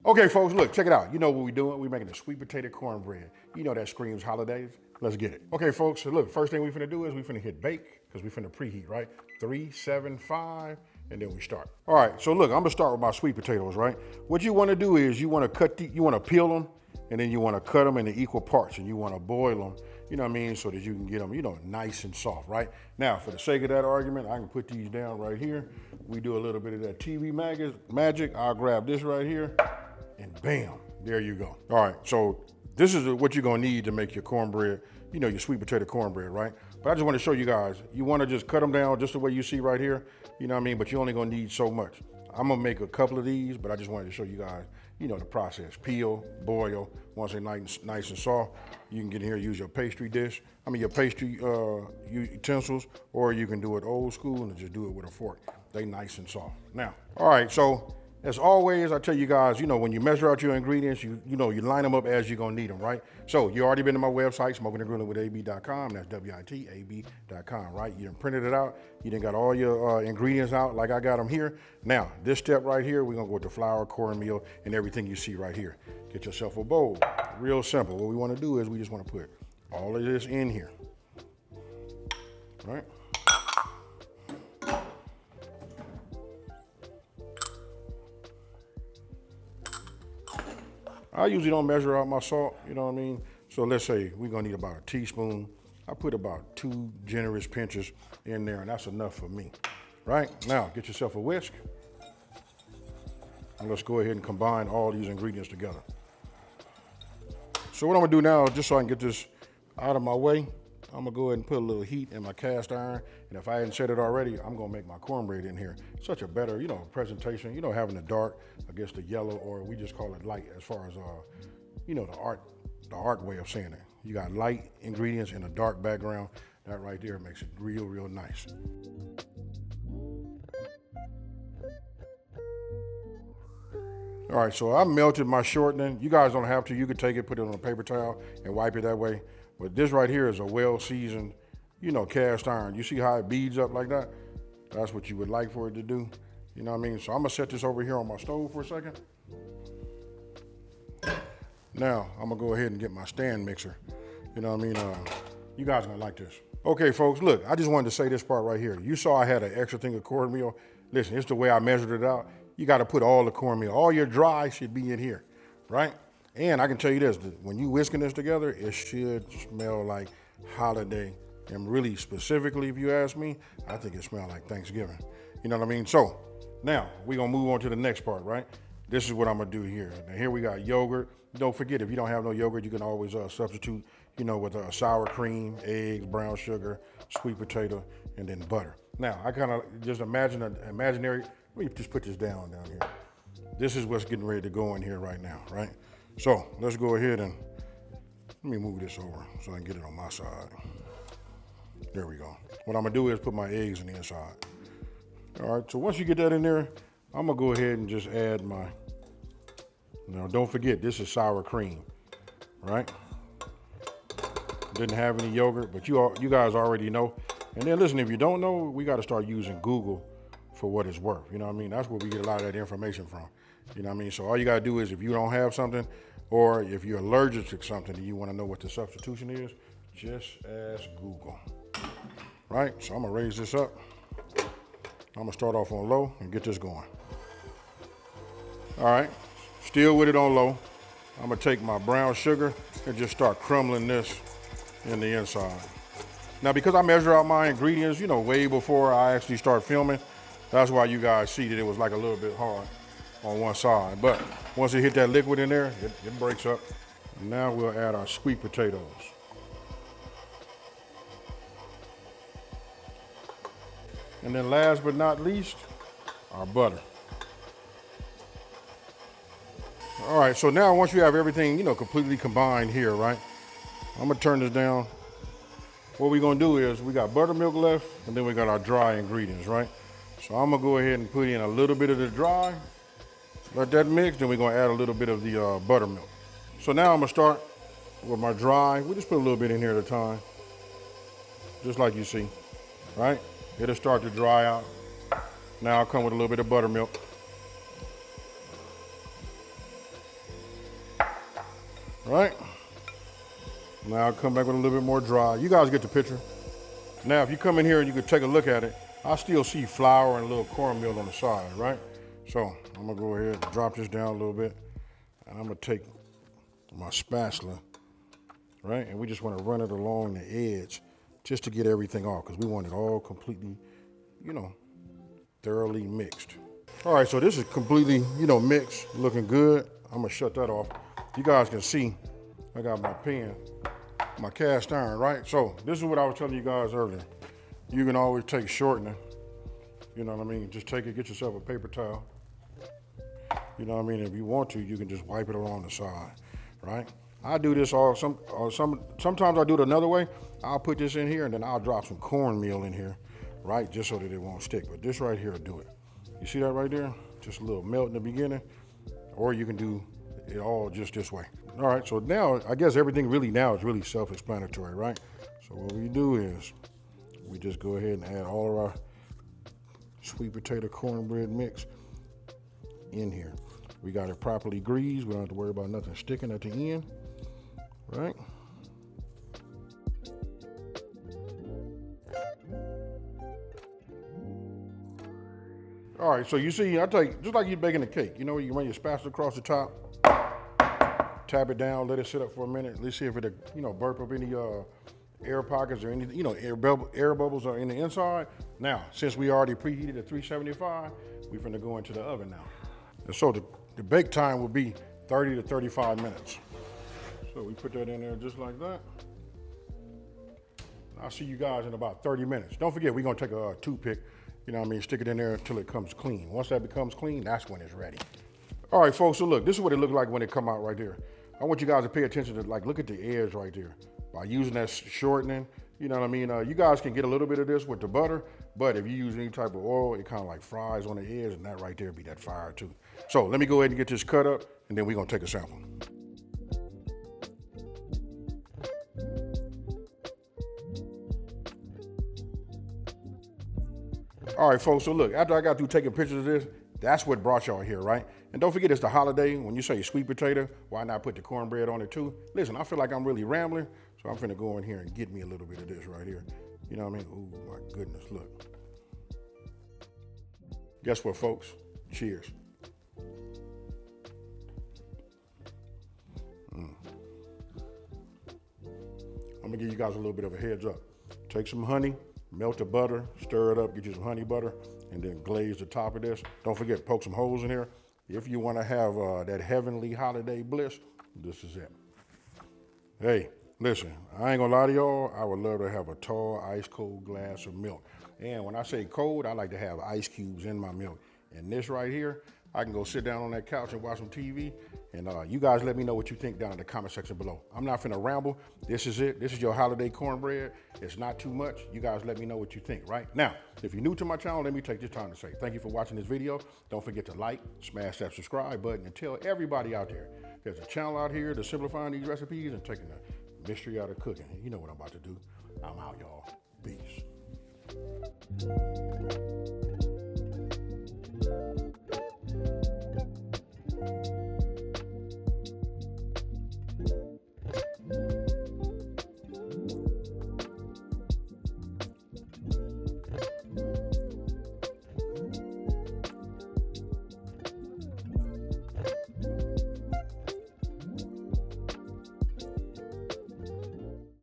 Okay, folks, look, check it out. You know what we're doing? We're making a sweet potato cornbread. You know that screams holidays. Let's get it. Okay, folks, so look, first thing we finna do is we finna hit bake, because we finna preheat, right? 375, and then we start. All right, so look, I'm gonna start with my sweet potatoes, right? What you wanna do is you wanna peel them, and then you wanna cut them into equal parts, and you wanna boil them, you know what I mean, so that you can get them, you know, nice and soft, right? Now, for the sake of that argument, I can put these down right here. We do a little bit of that TV magic. I'll grab this right here, and bam, there you go. All right, so this is what you're gonna need to make your cornbread, you know, your sweet potato cornbread, right? But I just wanna show you guys, you wanna just cut them down just the way you see right here, you know what I mean? But you're only gonna need so much. I'm gonna make a couple of these, but I just wanted to show you guys, you know, the process. Peel, boil, once they're nice and soft, you can get in here, use your pastry dish, your pastry utensils, or you can do it old school and just do it with a fork. They nice and soft. Now, all right, so as always, I tell you guys, you know, when you measure out your ingredients, you line them up as you're gonna need them, right? So you already been to my website, smokingandgrillinwithab.com. That's WITAB.com, right? You done printed it out. You done got all your ingredients out like I got them here. Now, this step right here, we're gonna go with the flour, cornmeal, and everything you see right here. Get yourself a bowl. Real simple. What we wanna do is we just wanna put all of this in here, right? I usually don't measure out my salt, you know what I mean? So let's say we're gonna need about a teaspoon. I put about 2 generous pinches in there, and that's enough for me, right? Now, get yourself a whisk, and let's go ahead and combine all these ingredients together. So what I'm gonna do now, just so I can get this out of my way, I'm gonna go ahead and put a little heat in my cast iron, and if I hadn't said it already, I'm gonna make my cornbread in here. Such a better, you know, presentation, you know, having the dark against the yellow, or we just call it light as far as, you know, the art way of saying it. You got light ingredients in a dark background. That right there makes it real, real nice. All right, so I melted my shortening. You guys don't have to. You could take it, put it on a paper towel, and wipe it that way. But this right here is a well-seasoned, you know, cast iron. You see how it beads up like that? That's what you would like for it to do. You know what I mean? So I'm gonna set this over here on my stove for a second. Now, I'm gonna go ahead and get my stand mixer. You know what I mean? You guys are gonna like this. Okay, folks, look, I just wanted to say this part right here. You saw I had an extra thing of cornmeal. Listen, it's the way I measured it out. You gotta put all the cornmeal, all your dry should be in here, right? And I can tell you this, when you whisking this together, it should smell like holiday. And really specifically, if you ask me, I think it smells like Thanksgiving. You know what I mean? So now we're gonna move on to the next part, right? This is what I'm gonna do here. Now here we got yogurt. Don't forget, if you don't have no yogurt, you can always substitute, you know, with sour cream, eggs, brown sugar, sweet potato, and then butter. Now, I kind of just imagine an imaginary, let me just put this down here. This is what's getting ready to go in here right now, right? So let's go ahead and, let me move this over so I can get it on my side. There we go. What I'm gonna do is put my eggs in the inside. All right, so once you get that in there, I'm gonna go ahead and just add my, now don't forget, this is sour cream, right? Didn't have any yogurt, but you guys already know. And then listen, if you don't know, we gotta start using Google for what it's worth. You know what I mean? That's where we get a lot of that information from. You know what I mean? So all you gotta do is, if you don't have something, or if you're allergic to something and you wanna know what the substitution is, just ask Google, right? So I'm gonna raise this up. I'm gonna start off on low and get this going. All right, still with it on low. I'm gonna take my brown sugar and just start crumbling this in the inside. Now, because I measure out my ingredients, you know, way before I actually start filming, that's why you guys see that it was like a little bit hard on one side. But once it hit that liquid in there, it breaks up. And now we'll add our sweet potatoes. And then last but not least, our butter. All right, so now once you have everything, you know, completely combined here, right? I'm gonna turn this down. What we're gonna do is, we got buttermilk left, and then we got our dry ingredients, right? So I'm gonna go ahead and put in a little bit of the dry, let that mix, then we're gonna add a little bit of the buttermilk. So now I'm gonna start with my dry. We just put a little bit in here at a time, just like you see, right? It'll start to dry out. Now I'll come with a little bit of buttermilk. right? Now I'll come back with a little bit more dry. You guys get the picture. Now, if you come in here and you could take a look at it, I still see flour and a little cornmeal on the side, right? So I'm gonna go ahead and drop this down a little bit, and I'm gonna take my spatula, right? And we just wanna run it along the edge just to get everything off, because we want it all completely, thoroughly mixed. All right, so this is completely, mixed, looking good. I'm gonna shut that off. You guys can see, I got my pan, my cast iron, right? So this is what I was telling you guys earlier. You can always take shortening, you know what I mean? Just take it, get yourself a paper towel. You know what I mean? If you want to, you can just wipe it along the side, right? I do this sometimes I do it another way. I'll put this in here and then I'll drop some cornmeal in here, right? Just so that it won't stick. But this right here will do it. You see that right there? Just a little melt in the beginning, or you can do it all just this way. All right, so now I guess everything really now is really self-explanatory, right? So what we do is we just go ahead and add all of our sweet potato cornbread mix in here. We got it properly greased. We don't have to worry about nothing sticking at the end, right? All right, so you see, I take, just like you're baking a cake, you run your spatula across the top, tap it down, let it sit up for a minute. Let's see if it, burp up any air pockets or any, air bubbles are in the inside. Now, since we already preheated at 375, we're finna go into the oven now. And so the bake time will be 30 to 35 minutes. So we put that in there just like that. I'll see you guys in about 30 minutes. Don't forget, we're gonna take a toothpick, stick it in there until it comes clean. Once that becomes clean, that's when it's ready. All right, folks, so look, this is what it looks like when it come out right there. I want you guys to pay attention to, look at the edge right there. By using that shortening, you guys can get a little bit of this with the butter, but if you use any type of oil, it kind of like fries on the edge, and that right there be that fire too. So let me go ahead and get this cut up, and then we're gonna take a sample. All right, folks, so look, after I got through taking pictures of this, that's what brought y'all here, right? And don't forget, it's the holiday. When you say sweet potato, why not put the cornbread on it too? Listen, I feel like I'm really rambling, so I'm finna go in here and get me a little bit of this right here. You know what I mean? Oh my goodness, look. Guess what, folks? Cheers. I'm gonna give you guys a little bit of a heads up. Take some honey, melt the butter, stir it up, get you some honey butter, and then glaze the top of this. Don't forget, poke some holes in here. If you wanna have that heavenly holiday bliss, this is it. Hey, listen, I ain't gonna lie to y'all, I would love to have a tall, ice cold glass of milk. And when I say cold, I like to have ice cubes in my milk. And this right here, I can go sit down on that couch and watch some TV. And you guys let me know what you think down in the comment section below. I'm not finna ramble. This is it. This is your holiday cornbread. It's not too much. You guys let me know what you think, right? Now, if you're new to my channel, let me take this time to say thank you for watching this video. Don't forget to like, smash that subscribe button, and tell everybody out there there's a channel out here that's simplifying these recipes and taking the mystery out of cooking. You know what I'm about to do. I'm out, y'all. Peace.